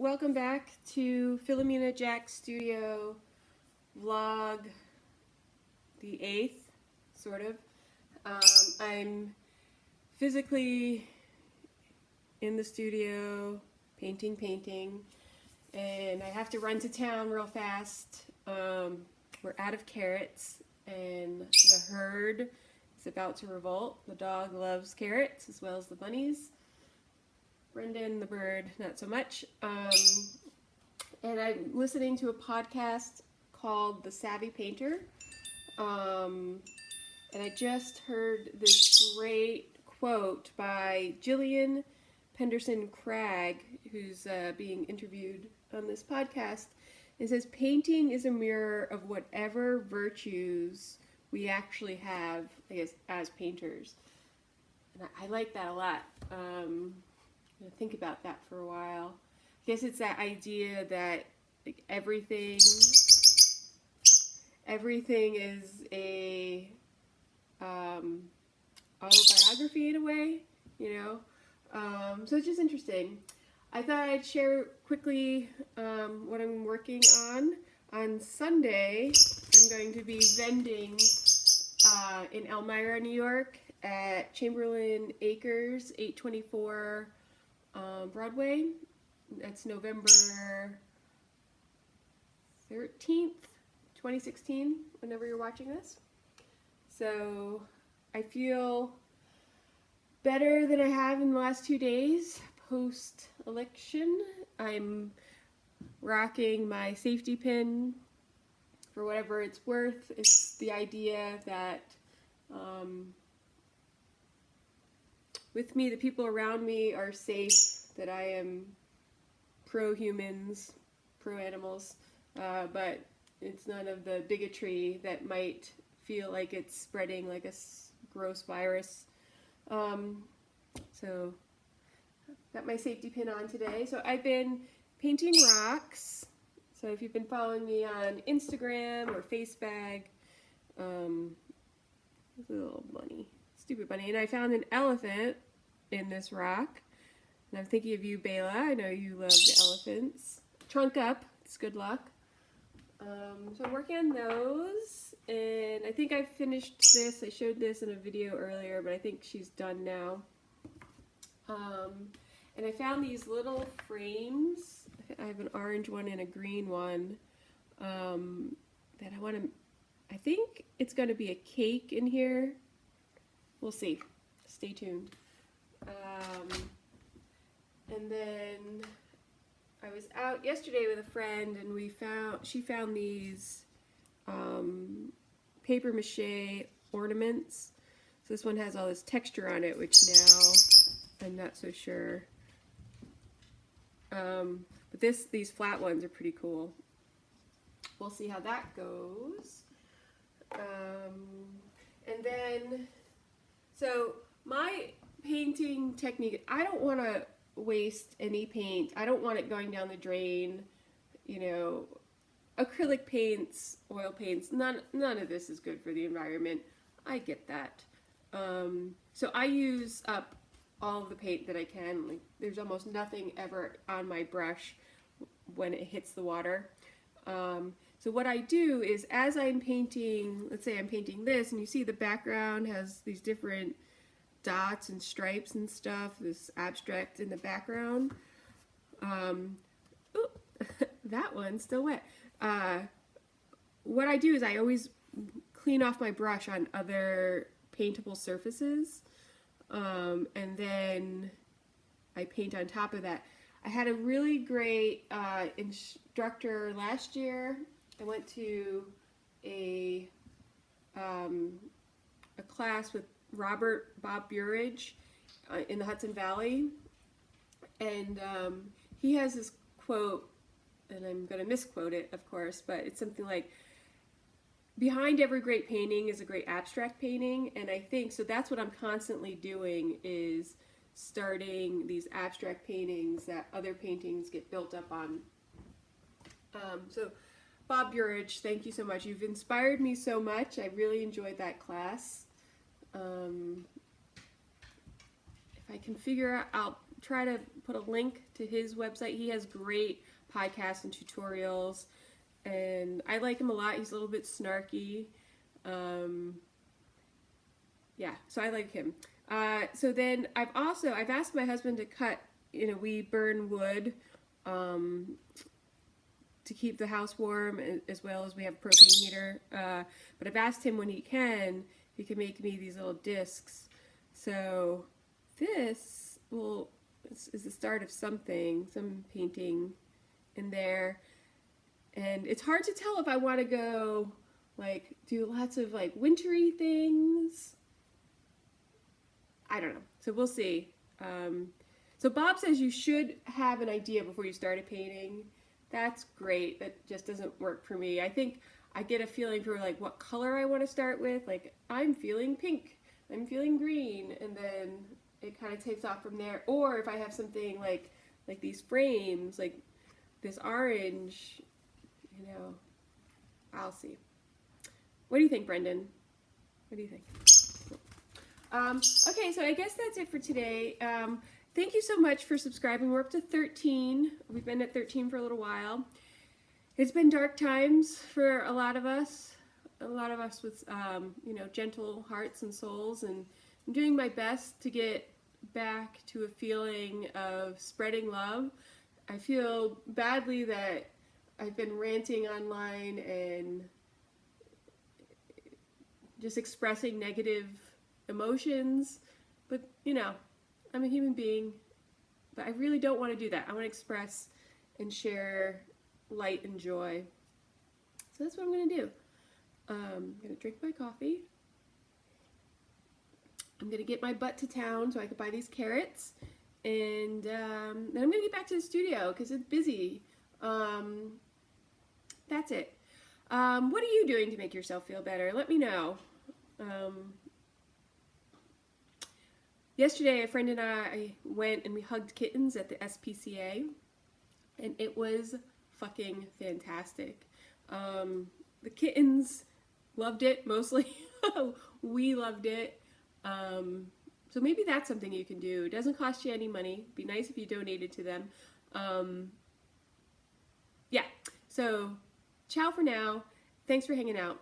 welcome back to Filomena Jack Studio vlog, the 8th, sort of. I'm physically in the studio painting, and I have to run to town real fast. We're out of carrots, and the herd is about to revolt. The dog loves carrots as well as the bunnies. Brendan, the bird, not so much. And I'm listening to a podcast called The Savvy Painter. And I just heard this great quote by Gillian Penderson Cragg, who's being interviewed on this podcast. It says, painting is a mirror of whatever virtues we actually have, I guess, as painters. And I like that a lot. Think about that for a while. I guess it's that idea that like everything is a autobiography in a way, you know. So it's just interesting. I thought I'd share quickly what I'm working on. On Sunday, I'm going to be vending in Elmira, New York, at Chamberlain Acres, 824 Broadway. That's November 13th, 2016, whenever you're watching this. So I feel better than I have in the last 2 days post-election. I'm rocking my safety pin for whatever it's worth. It's the idea that with me, the people around me are safe, that I am pro-humans, pro-animals, but it's none of the bigotry that might feel like it's spreading like a gross virus. So, got my safety pin on today. So I've been painting rocks. So if you've been following me on Instagram or Facebag, there's a little bunny. Stupid bunny. And I found an elephant in this rock. And I'm thinking of you, Bela. I know you love the elephants. Trunk up. It's good luck. So I'm working on those. And I think I finished this. I showed this in a video earlier, but I think she's done now. And I found these little frames. I have an orange one and a green one that I want to... I think it's going to be a cake in here. We'll see. Stay tuned. And then I was out yesterday with a friend, and she found these paper mache ornaments. So this one has all this texture on it, which now I'm not so sure. But these flat ones are pretty cool. We'll see how that goes. And then, so my painting technique, I don't want to waste any paint. I don't want it going down the drain. You know, acrylic paints, oil paints, none of this is good for the environment. I get that. So I use up all of the paint that I can. Like, there's almost nothing ever on my brush when it hits the water. So what I do is, as I'm painting, let's say I'm painting this, and you see the background has these different dots and stripes and stuff, this abstract in the background. That one's still wet. What I do is I always clean off my brush on other paintable surfaces, and then I paint on top of that. I had a really great instructor last year. I went to a class with Bob Burridge in the Hudson Valley, and he has this quote, and I'm going to misquote it, of course, but it's something like, behind every great painting is a great abstract painting. And I think, so that's what I'm constantly doing, is starting these abstract paintings that other paintings get built up on. So Bob Burridge, thank you so much. You've inspired me so much. I really enjoyed that class. If I can figure out try to put a link to his website. He has great podcasts and tutorials, and I like him a lot. He's a little bit snarky. Yeah, so I like him. So then I've asked my husband to cut, we burn wood to keep the house warm, as well as we have a propane heater. But I've asked him when he can make me these little discs. So this is the start of some painting in there. And it's hard to tell if I want to go like do lots of like wintry things. I don't know. So we'll see. So Bob says you should have an idea before you start a painting. That's great. That just doesn't work for me. I think I get a feeling for like what color I want to start with. Like I'm feeling pink, I'm feeling green, and then it kind of takes off from there. Or if I have something like these frames, like this orange, I'll see. What do you think, Brendan? What do you think? Okay, so I guess that's it for today. Thank you so much for subscribing. We're up to 13. We've been at 13 for a little while. It's been dark times for a lot of us with, gentle hearts and souls, and I'm doing my best to get back to a feeling of spreading love. I feel badly that I've been ranting online and just expressing negative emotions, but I'm a human being, but I really don't want to do that. I want to express and share light and joy. So that's what I'm going to do. I'm going to drink my coffee. I'm going to get my butt to town so I can buy these carrots, and then I'm going to get back to the studio because it's busy. That's it. What are you doing to make yourself feel better? Let me know. Yesterday, a friend and I went and we hugged kittens at the SPCA, and it was fucking fantastic. The kittens loved it, mostly. We loved it. So maybe that's something you can do. It doesn't cost you any money. It'd be nice if you donated to them. Yeah, so ciao for now. Thanks for hanging out.